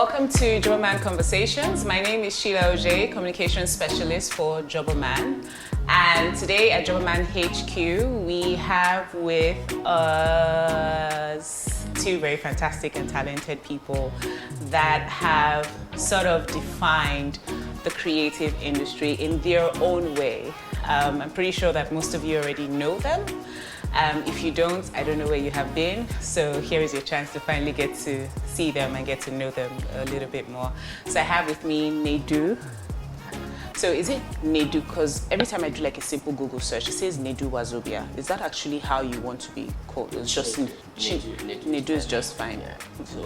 welcome to Jobberman Conversations. My name is Sheila Oj, Communications Specialist for Jobberman. And today at Jobberman HQ, we have with us two very fantastic and talented people that have sort of defined the creative industry in their own way. I'm pretty sure that most of you already know them. If you don't, I don't know where you have been. So here is your chance to finally get to see them and get to know them a little bit more. So I have with me Nedu. So is it Nedu? Because every time I do like a simple Google search, it says Nedu Wazobia. Is that actually how you want to be called? It's just Nedu is just fine. Yeah.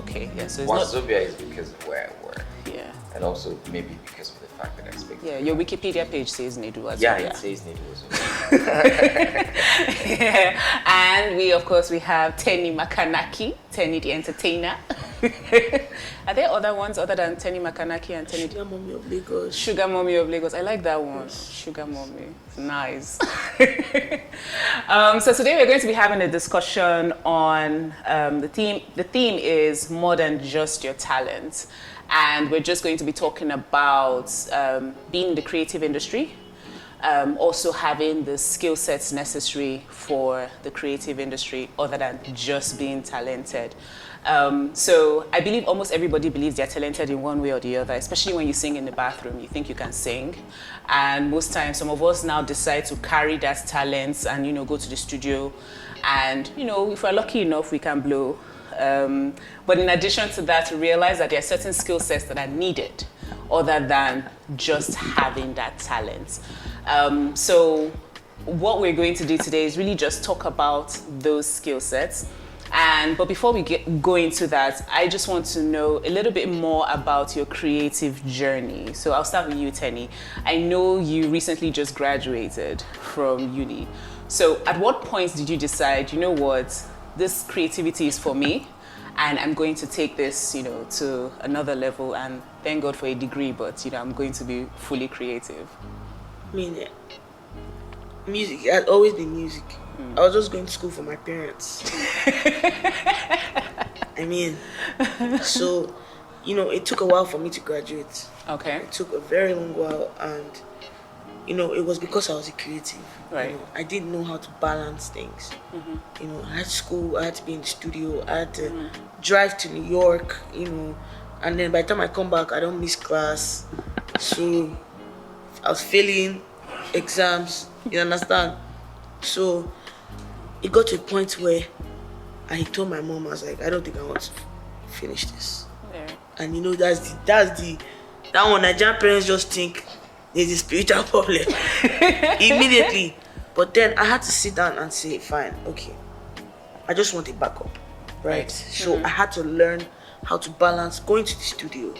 Okay, yeah. So it's Wazobia is because of where I work. Yeah. And also maybe because of the fact that I speak. Yeah, your Wikipedia page says Nedu Wazobia. Yeah, it says Nedu Wazobia. Yeah. And we have Teni Teni the entertainer. Are there other ones other than Teni Makanaki and Teni? Sugar Mommy of Lagos. Sugar Mommy of Lagos. I like that one. Sugar Mommy. Nice. So today we're going to be having a discussion on the theme. The theme is more than just your talent. And we're just going to be talking about being in the creative industry, also having the skill sets necessary for the creative industry other than just being talented. So I believe almost everybody believes they're talented in one way or the other, especially when you sing in the bathroom, you think you can sing. And most times some of us now decide to carry that talent and, go to the studio and, if we're lucky enough, we can blow. But in addition to that, realize that there are certain skill sets that are needed other than just having that talent. So what we're going to do today is really just talk about those skill sets. But before we go into that, I just want to know a little bit more about your creative journey. So I'll start with you, Teni. I know you recently just graduated from uni. So at what point did you decide, you know what, this creativity is for me and I'm going to take this, to another level, and thank God for a degree, but, I'm going to be fully creative? I mean, music, it had always been music. I was just going to school for my parents. So, it took a while for me to graduate. Okay. It took a very long while, and, it was because I was a creative. Right. I didn't know how to balance things. Mm-hmm. I had school, I had to be in the studio, I had to drive to New York, and then by the time I come back, I don't miss class. So I was failing exams, you understand? So it got to a point where I told my mom, I was like, I don't think I want to finish this. Yeah. And that one Nigerian parents just think there's a spiritual problem immediately. But then I had to sit down and say, fine, okay, I just want a backup, right? So I had to learn how to balance going to the studio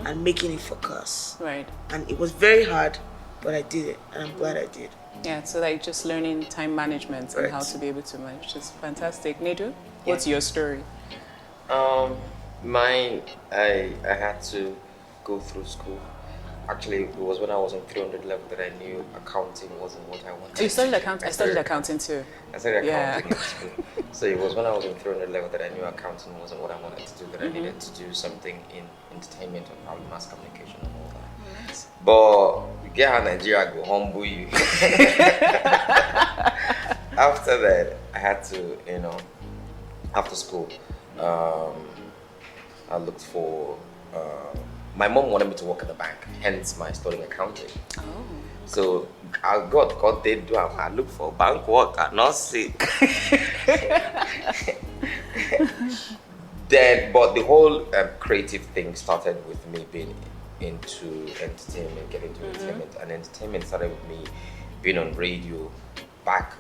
and making it for class. Right. And it was very hard, but I did it, and I'm glad I did. Yeah, so like just learning time management and how to be able to manage, which is fantastic. Nedu, what's your story? Mine, I had to go through school. Actually, it was when I was on 300 level that I knew accounting wasn't what I wanted. You studied accounting? I studied accounting too. I studied accounting in school. So it was when I was on 300 level that I knew accounting wasn't what I wanted to do, that I needed to do something in entertainment or probably mass communication and all that. Nice. But you get how Nigeria go humble you. After that, I had to, after school, I looked for... my mom wanted me to work at the bank, hence my studying accounting. Oh. So God did do. I looked for bank work, I not see. But the whole creative thing started with me being into entertainment, getting into entertainment, and entertainment started with me being on radio back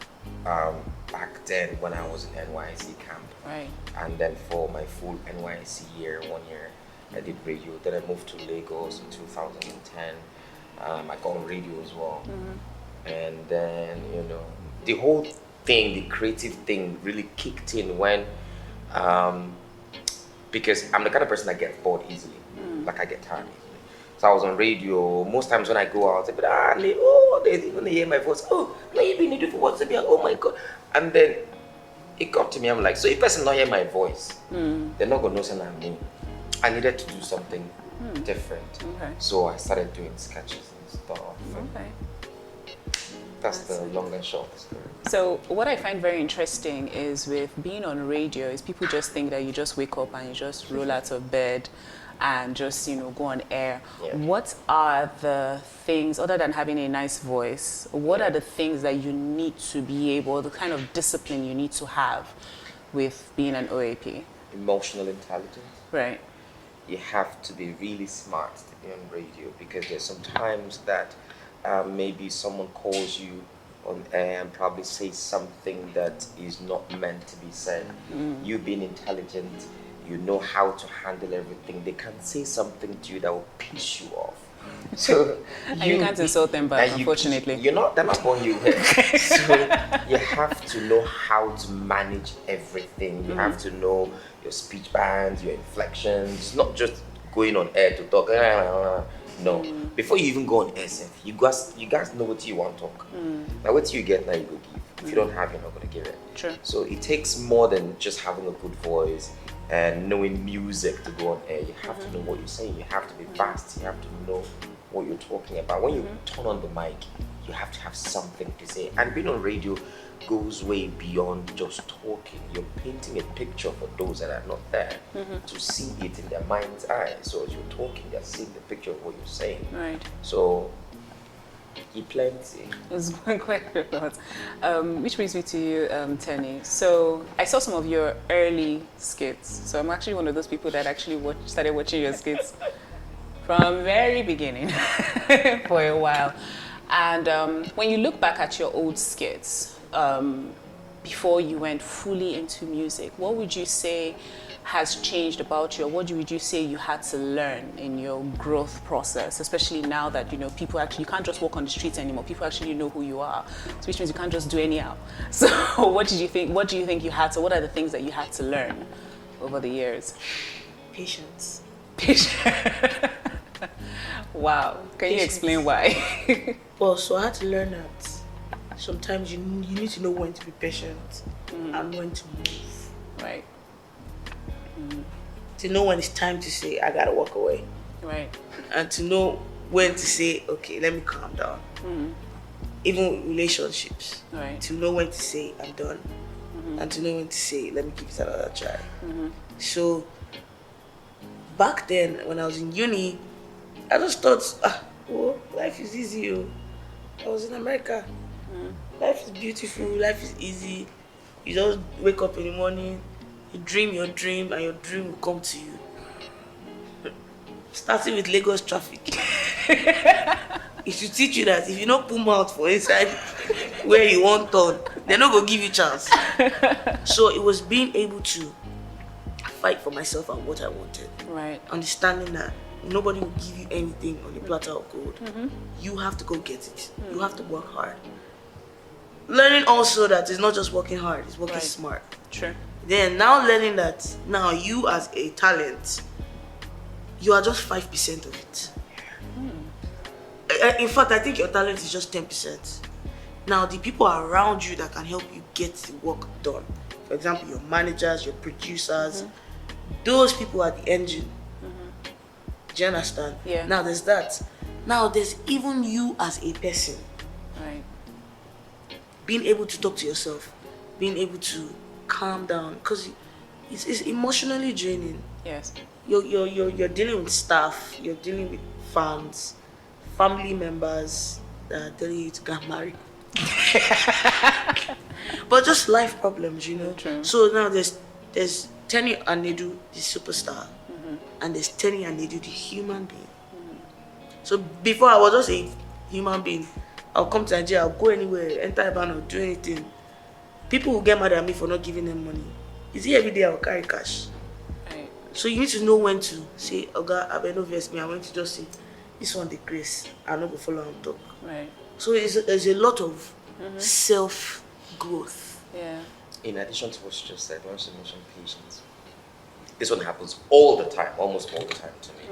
then when I was in NYC camp. Right. And then for my full NYC year, 1 year, I did radio. Then I moved to Lagos in 2010. I got on radio as well. And then, the whole thing, the creative thing really kicked in when, because I'm the kind of person that gets bored easily. Like I get tired easily. So I was on radio. Most times when I go out, they hear my voice. Oh, no, you've been Nedu for Wazobia. Oh my God. And then it got to me, I'm like, so if person not hear my voice, they're not going to know something I'm me. I needed to do something different. Okay. So I started doing sketches and stuff. And Okay. that's the long and short story. So what I find very interesting is with being on radio is people just think that you just wake up and you just roll out of bed and just, go on air. Yeah. What are the things, other than having a nice voice, what are the things that you need to be able, the kind of discipline you need to have with being an OAP? Emotional intelligence. Right. You have to be really smart to be on radio, because there's sometimes that maybe someone calls you on air and probably says something that is not meant to be said. You being intelligent, you know how to handle everything. They can say something to you that will piss you off. So And you can't insult them back, unfortunately. They're not going you here. So you have to know how to manage everything. You have to know your speech bands, your inflections, not just going on air to talk. No. Before you even go on air, you guys know what you want to talk. Now what you get, now you go give. If you don't have, you're not going to give it. True. So it takes more than just having a good voice and knowing music to go on air. You have to know what you're saying. You have to be fast. You have to know what you're talking about. When you turn on the mic, you have to have something to say. And being on radio goes way beyond just talking. You're painting a picture for those that are not there to see it in their mind's eye. So as you're talking, they're seeing the picture of what you're saying. Right. So, plenty. It's quite a lot. Which brings me to you, Teni. So I saw some of your early skits. So I'm actually one of those people that actually started watching your skits from very beginning for a while. And when you look back at your old skits, before you went fully into music, what would you say has changed about you? Or what would you say you had to learn in your growth process, especially now that, people actually, you can't just walk on the streets anymore. People actually know who you are, so which means you can't just do anyhow. So what do you think you had to, what are the things that you had to learn over the years? Patience. Wow. Can you explain why? Well, so I had to learn that sometimes you need to know when to be patient and when to move. Right. To know when it's time to say, I gotta walk away. Right. And to know when to say, okay, let me calm down. Even with relationships. Right. To know when to say, I'm done. And to know when to say, let me give it another try. So, back then, when I was in uni, I just thought, life is easy. I was in America. Life is beautiful, life is easy. You just wake up in the morning, you dream your dream, and your dream will come to you. Starting with Lagos traffic. It should teach you that if you don't pull out for inside where you want turn, they're not going to give you chance. So it was being able to fight for myself and what I wanted. Right. Understanding that nobody will give you anything on the platter of gold. You have to go get it. You have to work hard. Learning also that it's not just working hard, it's working smart. True. Then now learning that now you as a talent, you are just 5% of it. In fact, I think your talent is just 10%. Now the people around you that can help you get the work done. For example, your managers, your producers, those people are the engine. Do you understand? Yeah. Now there's that. Now there's even you as a person. Right. Being able to talk to yourself, being able to calm down, because it's emotionally draining. Yes. You're dealing with staff, you're dealing with fans, family members that are telling you to get married. But just life problems, True. So now there's Teni and Nedu, the superstar, and there's Teni and Nedu, the human being. So before I was just a human being. I'll come to Nigeria, I'll go anywhere, enter a band or do anything. People will get mad at me for not giving them money. You see, every day I'll carry cash. Right. So you need to know when to say, Oga, I better not vex me. I want to just say, this one the grace. I'll not go follow and talk. Right. So there's a lot of self-growth. Yeah. In addition to what you just said, I want to mention patience. This one happens all the time, almost all the time to me.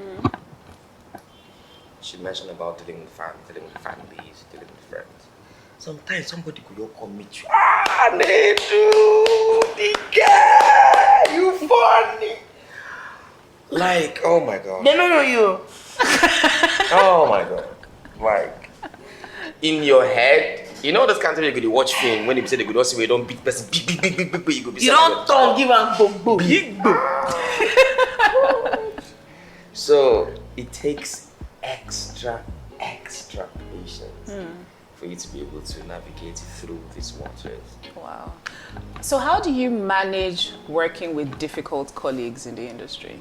She mentioned about dealing with fans, dealing with families, dealing with friends. Sometimes somebody could all come meet you. Nedu, the guy, you funny. Like, oh my god. They don't know you. Oh my god. Like, in your head, you know this kind of thing you could watch film when they say they could also say don't beat person, big, you could be You don't talk, give and boom. big. So it takes extra patience for you to be able to navigate through these waters. Wow. So how do you manage working with difficult colleagues in the industry?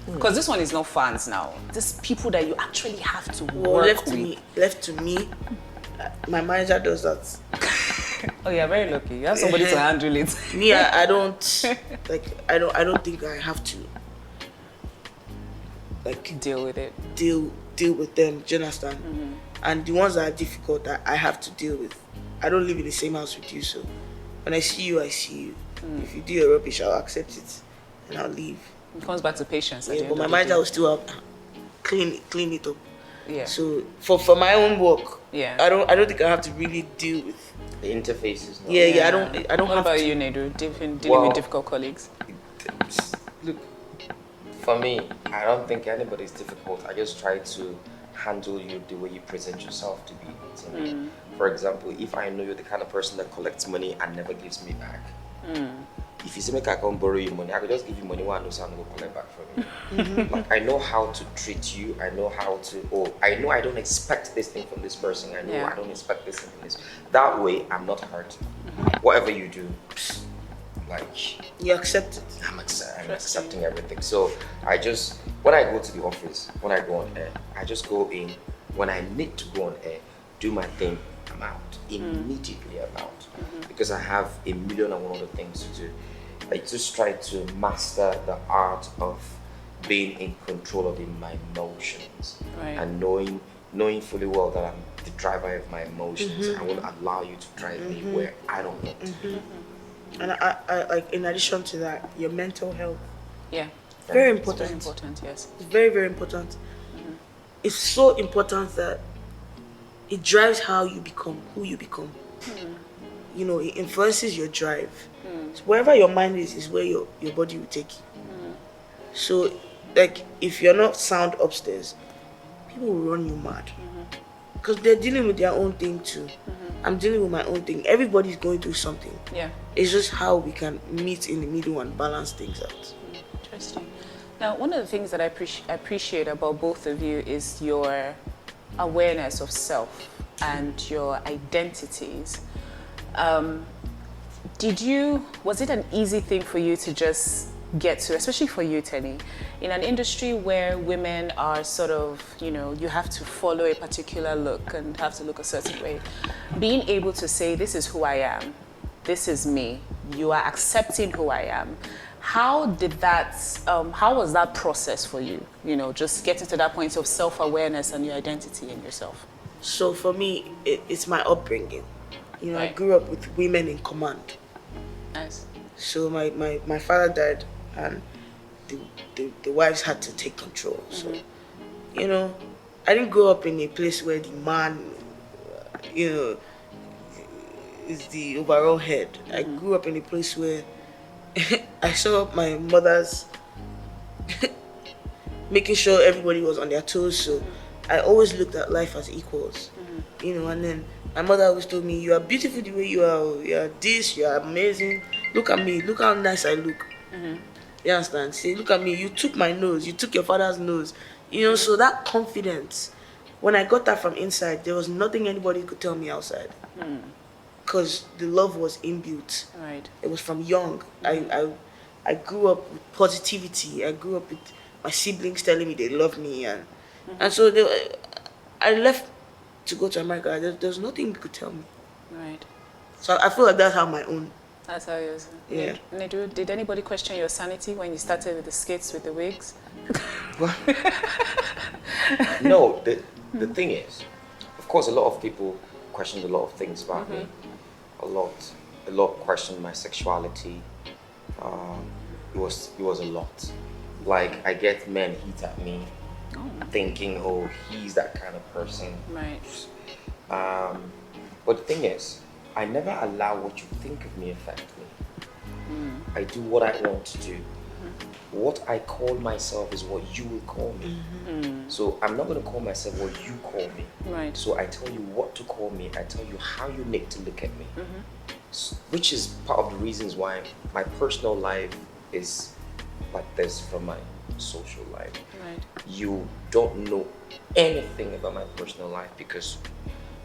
Because this one is not fans now. This people that you actually have to work with. Left to me, my manager does that. Oh, you're very lucky. You have somebody to handle it. Me, I don't like. I don't think I have to like Deal with it. deal with them. Do you understand? And the ones that are difficult that I have to deal with. I don't live in the same house with you, so when I see you, I see you. If you do your rubbish, I'll accept it and I'll leave. It comes back to patience. At the Yeah, end but my of the manager day. will still have clean it up. Yeah. So for my own work, Yeah. I don't think I have to really deal with. The interfaces. No. Yeah, I don't What have about to. you, Nedu? Dealing Well, with difficult colleagues? Look, for me, I don't think anybody's difficult. I just try to handle you the way you present yourself to be to me. For example, if I know you're the kind of person that collects money and never gives me back, if you say make I come borrow you money, I could just give you money one I know so I'm gonna collect back from you. Like I know how to treat you. I know how to. I know I don't expect this thing from this person. I know Yeah. I don't expect this thing from this. That way, I'm not hurt. Whatever you do, like You accept it. I'm accepting everything. So I just, when I go to the office, when I go on air, I just go in. When I need to go on air, do my thing, I'm out. Immediately I'm out. Because I have a million and one other things to do. I just try to master the art of being in control of my emotions. Right. And knowing fully well that I'm the driver of my emotions. I won't allow you to drive me where I don't want to. And I like in addition to that, your mental health. Yeah. Very It's important. very important, yes. It's very, very important. It's so important that it drives how you become, who you become. You know, it influences your drive. So wherever your mind is where your body will take you. So, like, if you're not sound upstairs, people will run you mad. Because they're dealing with their own thing too. I'm dealing with my own thing. Everybody's going through something. Yeah. It's just how we can meet in the middle and balance things out. Interesting. Now, one of the things that I appreciate about both of you is your awareness of self and your identities. Was it an easy thing for you to just get to, especially for you, Teni, in an industry where women are sort of, you have to follow a particular look and have to look a certain way, being able to say, this is who I am, this is me, you are accepting who I am. How was that process for you? Just getting to that point of self-awareness and your identity in yourself. So for me, it's my upbringing. I Right. grew up with women in command. Nice. So my father died and the wives had to take control. So, I didn't grow up in a place where the man, is the overall head. I grew up in a place where I saw my mother's making sure everybody was on their toes. So I always looked at life as equals, and then my mother always told me, you are beautiful the way you are, you are this, you are amazing. Look at me, look how nice I look. You understand? Say, look at me, you took my nose, you took your father's nose. So that confidence, when I got that from inside, there was nothing anybody could tell me outside. Because the love was inbuilt. Right. It was from young. I grew up with positivity. I grew up with my siblings telling me they love me, and so I left to go to America. There's nothing you could tell me. Right. So I feel like that's how my own. That's how it is. Yeah. Nedu, did anybody question your sanity when you started with the skits with the wigs? No, the thing is, of course, a lot of people questioned a lot of things about me. A lot questioned my sexuality. It was a lot. Like, I get men hit at me, thinking, oh, he's that kind of person. Right. But the thing is, I never allow what you think of me affect me. I do what I want to do. What I call myself is what you will call me. So I'm not going to call myself what you call me. Right. So I tell you what to call me. I tell you how you need to look at me. Which is part of the reasons why my personal life is like this from my social life. Right. You don't know anything about my personal life because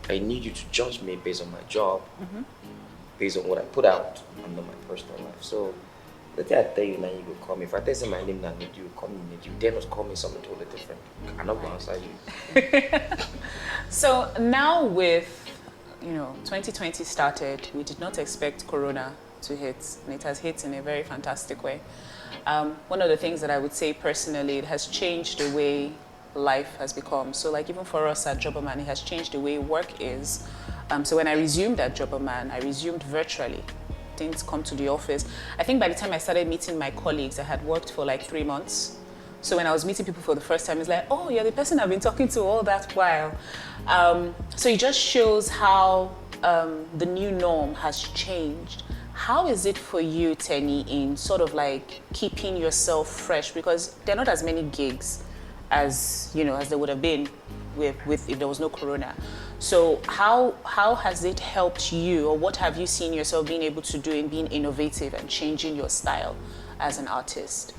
I need you to judge me based on my job, based on what I put out, and not my personal life. So the day I tell you now, you will call me. If I tell you my name now, you call me Nedu. You dare not call me something totally different. I'm not going to answer you. So now with 2020 started, we did not expect Corona to hit, and it has hit in a very fantastic way. One of the things that I would say personally, it has changed the way life has become. So like even for us at Jobberman, it has changed the way work is. So when I resumed at Jobberman, I resumed virtually. Didn't come to the office. I think by the time I started meeting my colleagues, I had worked for like 3 months. So when I was meeting people for the first time, it's like, oh, you're the person I've been talking to all that while. So it just shows how the new norm has changed. How is it for you, Teni, in sort of like keeping yourself fresh? Because there are not as many gigs as there would have been with if there was no Corona. So how has it helped you, or what have you seen yourself being able to do in being innovative and changing your style as an artist?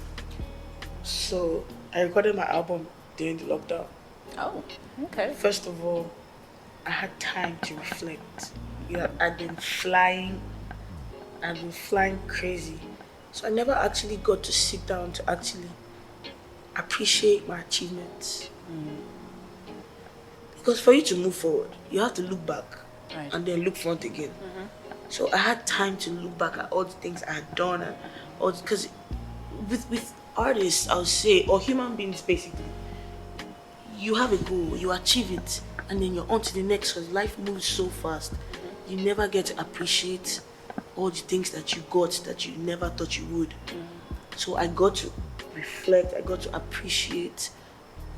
So I recorded my album during the lockdown. Oh, okay. First of all, I had time to reflect. I'd been flying crazy. So I never actually got to sit down to actually appreciate my achievements. Because for you to move forward, you have to look back and then look front again. So I had time to look back at all the things I had done, and all because with artists, I would say, or human beings basically, you have a goal, you achieve it, and then you're on to the next because life moves so fast. You never get to appreciate all the things that you got that you never thought you would. So I got to reflect, I got to appreciate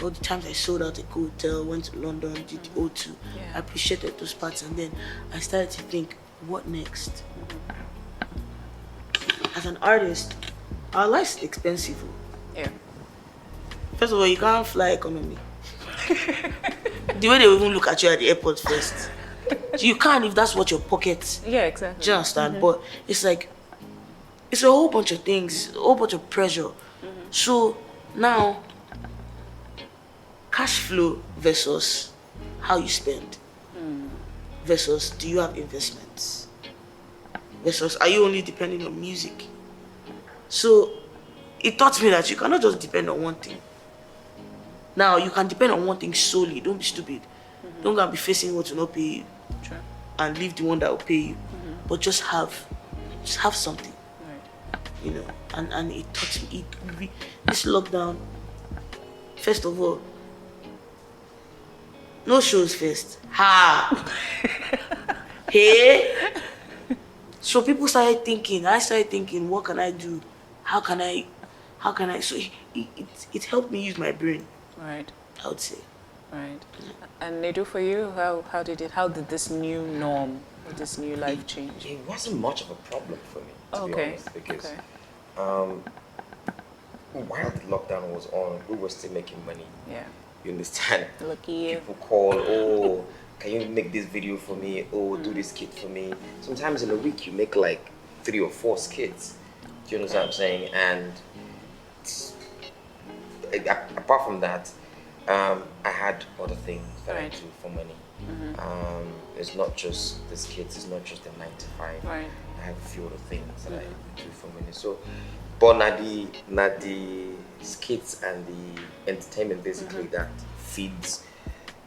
all the times I sold out a good hotel, went to London, did the O2. I appreciated those parts, and then I started to think, what next? As an artist, our life's expensive. Yeah. First of all, you can't fly economy. The way they even look at you at the airport first. So you can't if that's what your pocket. Yeah, exactly. Do you understand? But it's like, it's a whole bunch of things, a whole bunch of pressure. So now, cash flow versus how you spend. Versus do you have investments? Versus are you only depending on music? So it taught me that you cannot just depend on one thing. Now you can depend on one thing solely. Don't be stupid. Don't go and be facing what will not pay you. Sure. And leave the one that will pay you. But just have something. Right. And it taught me this lockdown. First of all, no shows first. Ha! Hey! So people started thinking, I started thinking, what can I do? How can I? So it helped me use my brain. Right. I would say. Right. And Nedu, for you, how did this new norm, or this new life change? It wasn't much of a problem for me, to be honest, because while the lockdown was on, we were still making money. Yeah. You understand? Lucky you. People call, oh, can you make this video for me? Oh, do this skit for me. Sometimes in a week you make like 3 or 4 skits. Do you understand what I'm saying? And apart from that, I had other things that I do for money. It's not just the skits, it's not just the 9 to 5. Right. I have a few other things that I do for money. So, but not the skits and the entertainment basically that feeds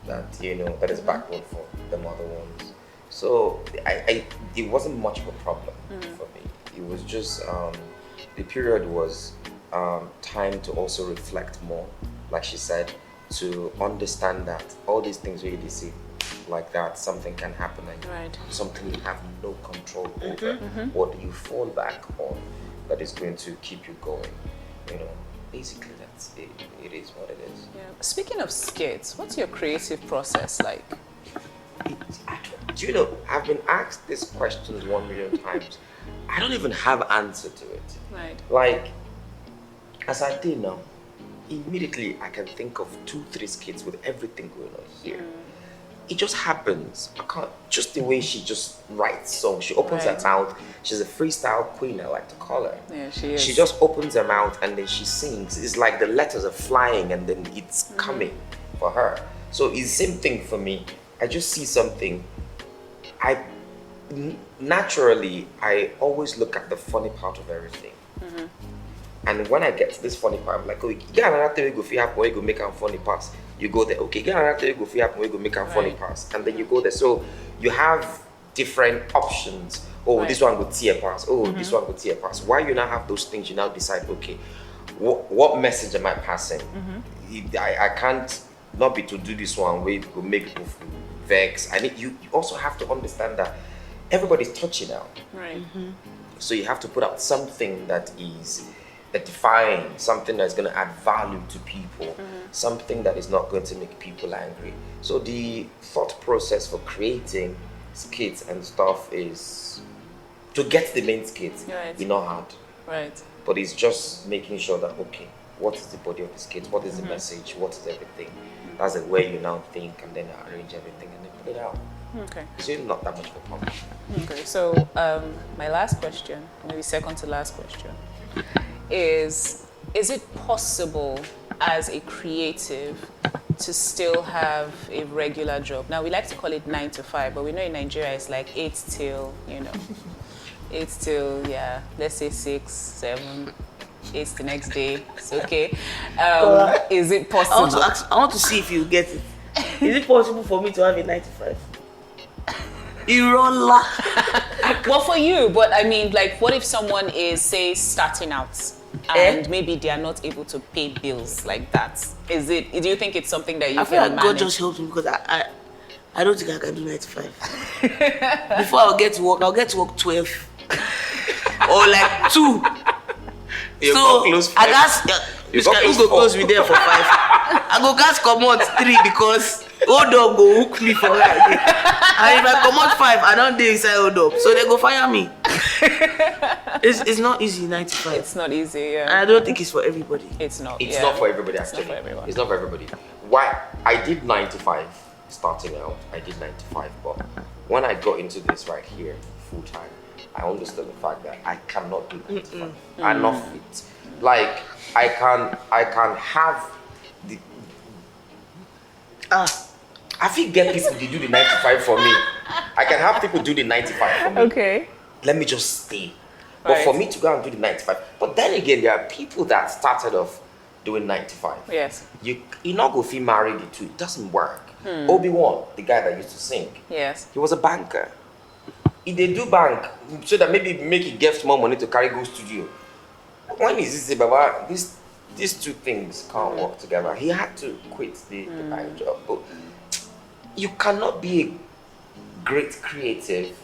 that that is backward for the other ones. So it wasn't much of a problem for me. It was just the period was time to also reflect more, like she said, to understand that all these things really see like that, something can happen and something you have no control over. What do you fall back on that is going to keep you going? Basically that's it. It is what it is. Yeah. Speaking of skits, what's your creative process like? Do you know, I've been asked this question 1 million times. I don't even have answer to it. Right. Like, As I did now, immediately I can think of 2-3 skits with everything going on here. It just happens. I can't, just the way she just writes songs. She opens her mouth. She's a freestyle queen, I like to call her. Yeah, she is. She just opens her mouth and then she sings. It's like the letters are flying and then it's coming for her. So it's the same thing for me. I just see something. Naturally, I always look at the funny part of everything. And when I get to this funny part, I'm like, oh, you get another thing we go feel happen where you go make a funny pass. You go there, okay, get another thing we go feel happen where you go make a funny pass. And then you go there. So you have different options. Oh, this one go tear pass. Oh, this one go tear pass. While you now have those things, you now decide, okay, what message am I passing? I can't not be to do this one where it will make people vex. I need you also have to understand that everybody's touching now. Right. So you have to put out something that is edifying, something that's going to add value to people, something that is not going to make people angry. So the thought process for creating skits and stuff is to get the main skits. It's not hard. Right. But it's just making sure that, okay, what is the body of the skit? What is the message? What is everything? That's the way you now think and then arrange everything and then put it out. Okay. It's really not that much of a problem. Okay, so my last question, maybe second to last question, is it possible as a creative to still have a regular job? Now, we like to call it 9 to 5, but we know in Nigeria it's like 8 till, 8 till, let's say 6, 7, 8 the next day. It's okay. Is it possible? I want to see if you get it. Is it possible for me to have a 9 to 5? Irola. Well, for you, but I mean, like, what if someone is, say, starting out and maybe they are not able to pay bills like that? Do you think it's something that you I feel can like manage? God just helps me because I don't think I can do 9 to 5. Before I'll get to work 12 or like 2. You So go close I 5. guess You who go go close close 4. me there for 5. I go gas come out 3 because hold up go hook me for that day. And if I come out 5, I don't dey inside hold up. So they go fire me. It's not easy 9 to 5. It's not easy, And I don't think it's for everybody. It's not. It's not for everybody, It's actually. not for everyone. It's not for everybody. Why? I did 9 to 5 starting out. I did 9 to 5, but when I got into this right here full time, I understood the fact that I cannot do 9 to 5. I'm not fit. Like I can have the. I feel get people to do the 9 to 5 for me. I can have people do the 9 to 5 for me. Okay. Let me just stay. But for me to go and do the 9 to 5, but then again, there are people that started off doing 9 to 5. Yes. You not go feel married to it doesn't work. Obi-Wan, the guy that used to sing, Yes. he was a banker. He did do bank so that maybe make it get more money to carry go studio. When is this Baba? These two things can't work together. He had to quit the bank job. But you cannot be a great creative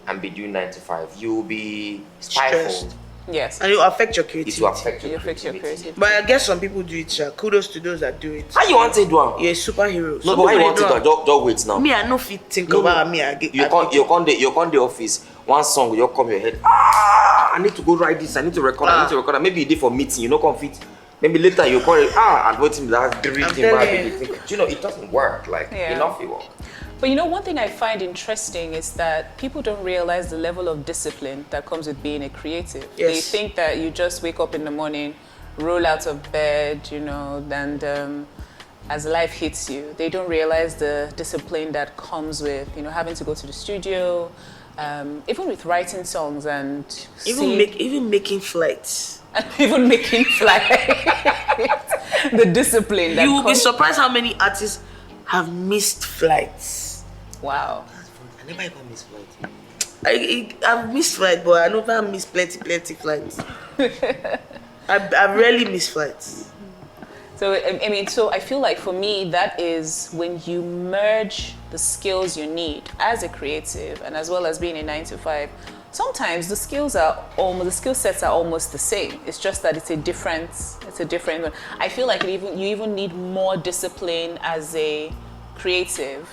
and be doing 9 to 5. You will be stifled. Stressed. Yes. And it will affect your It creativity. will affect You your affect your creativity. creativity. But I guess some people do it, sha. Kudos to those that do it. How you want to do it? You're a superhero. No, Some but why you people want dey to do do am. it? Just wait now. Me, I no fit think No, about no. me. I get. You come the office. One song will just come your head. I need to go write this. I need to record. I need to record. Maybe you did for meeting. You know, come fit. Maybe later you call it. And wait him that three thing. You know, it doesn't work. Like enough it work. But one thing I find interesting is that people don't realize the level of discipline that comes with being a creative. Yes. They think that you just wake up in the morning, roll out of bed, and as life hits you, they don't realize the discipline that comes with, having to go to the studio, even with writing songs and even making flights. even making flights. The discipline that You will be comes. surprised how many artists have missed flights. Wow. I never even miss flight. I've missed flights, but I never miss plenty flights. I rarely miss flights. So I feel like for me that is when you merge the skills you need as a creative and as well as being a 9 to 5. Sometimes the skill sets are almost the same. It's just that it's a different one. I feel like you even need more discipline as a creative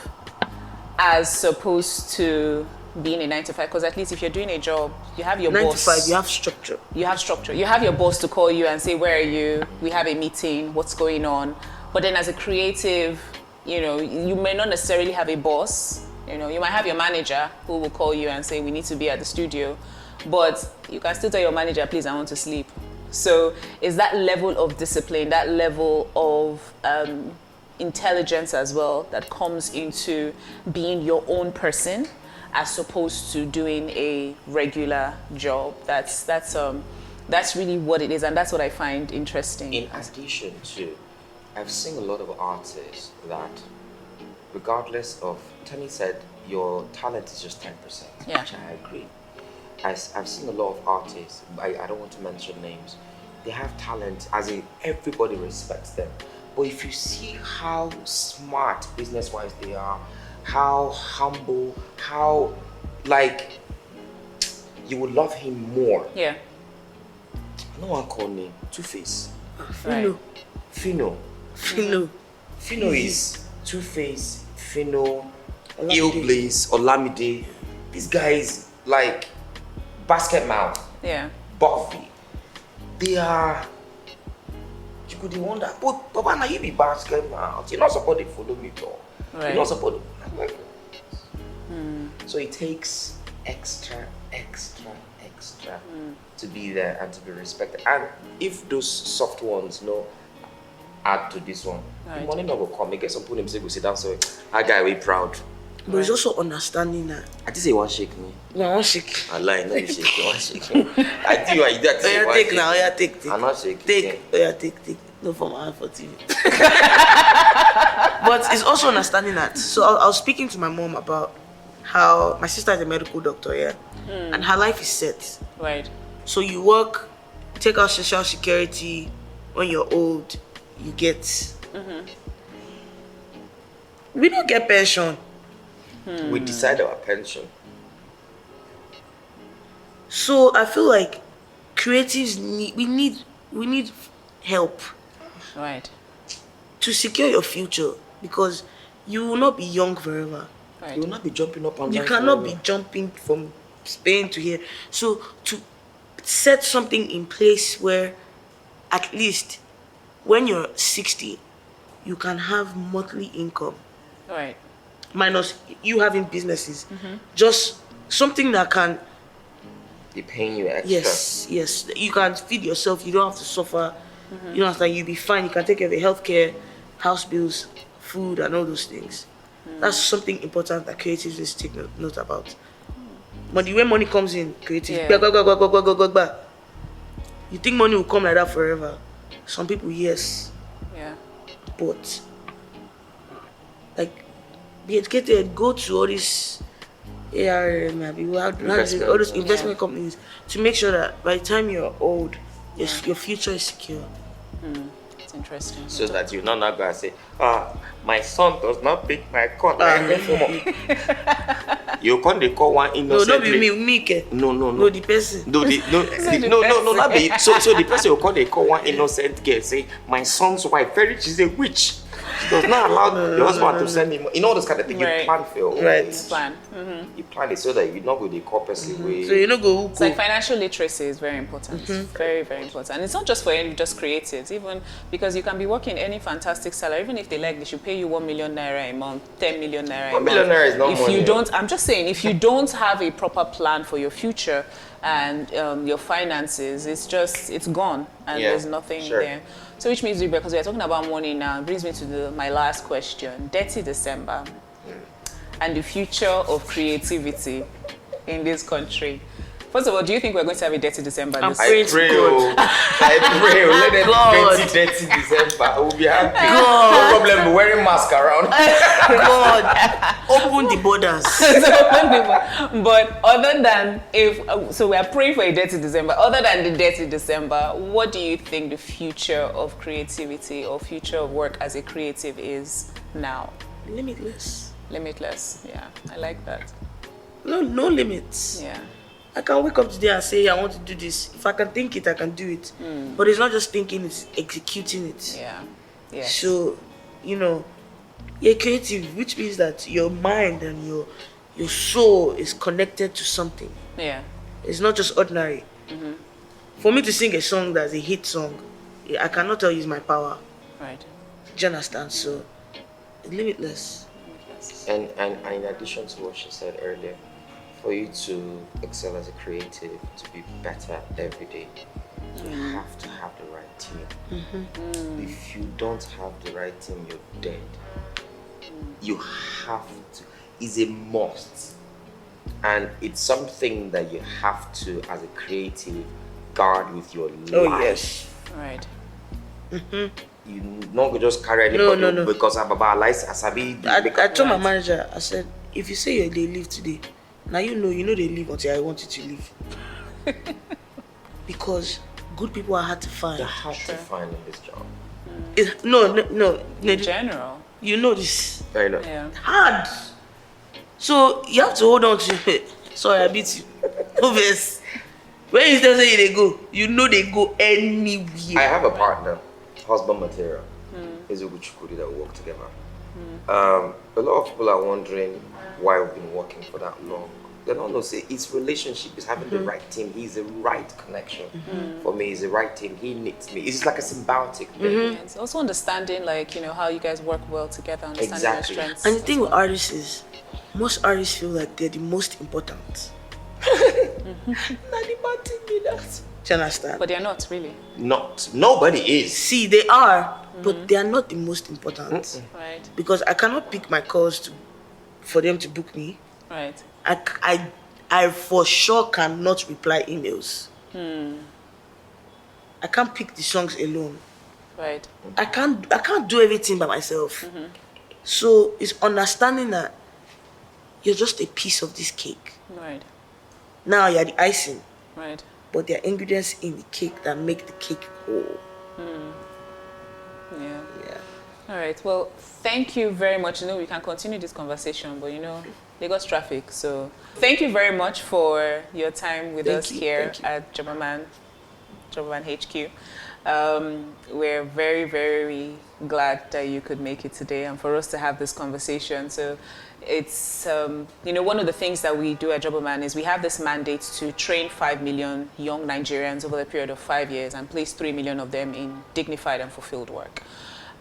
as opposed to being a 9 to 5, because at least if you're doing a job, you have your 9 boss. to 5, you have structure. You have structure. You have your boss to call you and say, where are you? We have a meeting. What's going on? But then as a creative, you may not necessarily have a boss. You might have your manager who will call you and say, we need to be at the studio. But you can still tell your manager, please, I want to sleep. So it's that level of discipline, that level of intelligence as well that comes into being your own person, as opposed to doing a regular job. That's really what it is, and that's what I find interesting. In addition to, I've seen a lot of artists that, regardless of, Teni said your talent is just 10%, Yeah. which I agree. I've seen a lot of artists, I don't want to mention names, they have talent, as in everybody respects them. But if you see how smart business-wise they are, how humble, how, you would love him more. Yeah. No one called name, Two-Face. Right. Fino. Fino is Two-Face, Fino, Illblaze, Olamide. These guys, Basket Mouth, Yeah. Buffy. They are. You could wonder, but Papa, now you be Basket Mouth. You're not supposed to follow me, though. Right. You're not supposed to. I'm like, So it takes extra to be there and to be respected. And if those soft ones, add to this one, Right. the money not will come. Get some people say, go sit down, so that guy will be proud. But it's also understanding that. I just say one shake me. No, one shake. I lie, no you shake, you one shake me. I think you are that. Oh, yeah, take now. Yeah, take. I'm not shaking. Take. Oh, yeah, take. No, for my hand for TV. But it's also understanding that. So I was speaking to my mom about how my sister is a medical doctor, yeah, and her life is set. Right. So you work, take out social security. When you're old, you get. We don't get pension. We decide our pension. So I feel like creatives we need help Right. to secure your future, because you will not be young forever. Right. You will not be jumping up and You down. cannot be forever. jumping from Spain to here. So to set something in place where at least when you're 60, you can have monthly income. Right. Minus you having businesses. Just something that can, They paying you extra. yes, you can feed yourself. You don't have to suffer. You don't have to, you'll be fine. You can take care of your healthcare, house bills, food, and all those things. That's something important that creatives need to take note about. But the way money comes in, creative, Yeah. you think money will come like that forever? Some people, yes, Yeah. but be educated. Go to all these ARM, all those investment companies to make sure that by the time you're old, your future is secure. It's interesting. So that you not go and say, my son does not pick my call. You can't they call one innocent. No, be me, Ke. No, the person. No, not be. So the person will call one innocent girl, say, my son's wife, she's a witch. She does not allow the husband to send him. You know this kind of thing. Right. You plan for your own. Right. Plan. You plan it so that you not go the call person way. So you know go. It's like financial literacy is very important. Very, very important. And it's not just for just creatives, even because you can be working any fantastic salary, even if they should pay you 1 million naira a month, 10 million naira a month. 1 million naira is not if money. you don't, I'm just saying, if you don't have a proper plan for your future and your finances, it's gone and there's nothing there. So which means, because we're talking about money now, brings me to my last question. Dirty December and the future of creativity in this country. First of all, do you think we're going to have a Dirty December this Pray I to pray, God. let them God. 2030 December. I will be happy. God. No problem, be wearing mask around. God, open the borders. But other than so we are praying for a Dirty December. Other than the Dirty December, what do you think the future of creativity or future of work as a creative is now? Limitless. Limitless. Yeah, I like that. No limits. Yeah. I can wake up today and say I want to do this. If I can think it, I can do it. But it's not just thinking; it's executing it. Yeah. Yes. So, you're creative, which means that your mind and your your soul is connected to something. Yeah. It's not just ordinary. For me to sing a song that's a hit song, I cannot tell you it's my power. Right. Do you understand? So, it's limitless. And in addition to what she said earlier, for you to excel as a creative, to be better every day, you have to have the right team. If you don't have the right team, you're dead. You have to. It's a must. And it's something that you have to, as a creative, guard with your life. Oh, yes. Right. You not just carry anybody No. because I'm about license. I told my manager, I said, if you say they leave today, now you know they leave until I want you to leave. Because good people are hard to find. They're hard to find in this job. No. In general. You know this. I know. Yeah. Hard. So you have to hold on to it. Sorry, I beat you. Obvious. When you tell say they go, you know they go anywhere. I have a partner, husband material, Ezoguchukudi, that we work together. A lot of people are wondering why we've been working for that long. They don't know, say it's relationship, is having the right team. He's the right connection. For me, he's the right team. He needs me. It's like a symbiotic thing. Yeah, it's also understanding, like, how you guys work well together, understanding Exactly. your strengths. And the thing with artists is, most artists feel like they're the most important. Not the bad thing with that. Do you understand? But they're not really. Nobody is. See, they are, but they are not the most important. Right. Because I cannot pick my calls for them to book me. Right. I for sure cannot reply emails. I can't pick the songs alone. Right. I can't do everything by myself. So it's understanding that you're just a piece of this cake. Right. Now you're the icing, Right. but there are ingredients in the cake that make the cake whole. Yeah. Yeah. All right. Well, thank you very much. We can continue this conversation, but Lagos traffic. So thank you very much for your time with us here at Jobberman HQ. We're very, very glad that you could make it today and for us to have this conversation. So it's, one of the things that we do at Jobberman is we have this mandate to train 5 million young Nigerians over a period of 5 years and place 3 million of them in dignified and fulfilled work.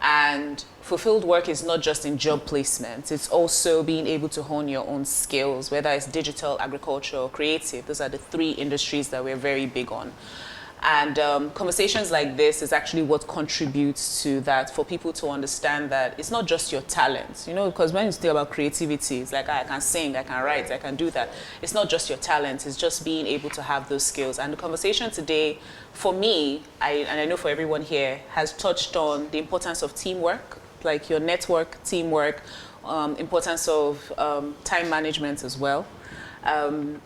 And fulfilled work is not just in job placement, it's also being able to hone your own skills, whether it's digital, agriculture, or creative. Those are the 3 industries that we're very big on. And conversations like this is actually what contributes to that, for people to understand that it's not just your talent, because when you think about creativity, it's like, I can sing, I can write, I can do that. It's not just your talent, it's just being able to have those skills. And the conversation today, for me, and I know for everyone here, has touched on the importance of teamwork, like your network, teamwork, importance of time management as well. And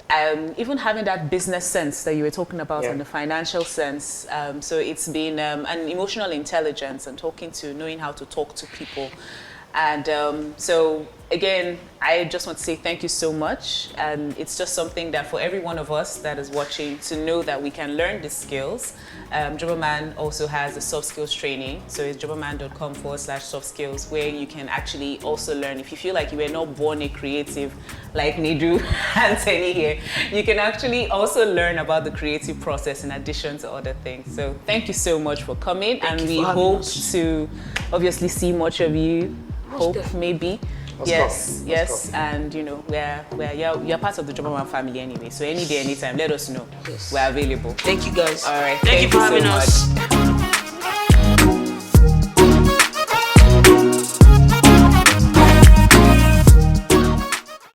even having that business sense that you were talking about, and the financial sense. So it's been an emotional intelligence and knowing how to talk to people. And so again, I just want to say thank you so much. And it's just something that for every one of us that is watching to know that we can learn these skills. Jobberman also has a soft skills training. So it's jobberman.com/soft skills, where you can actually also learn. If you feel like you were not born a creative like Nedu and Teni here, you can actually also learn about the creative process in addition to other things. So thank you so much for coming. And we hope to obviously see much of you. Maybe. Yes. And you're part of the Jobberman family anyway. So any day, anytime, let us know. We're available. Thank you guys. All right. Thank you for having us.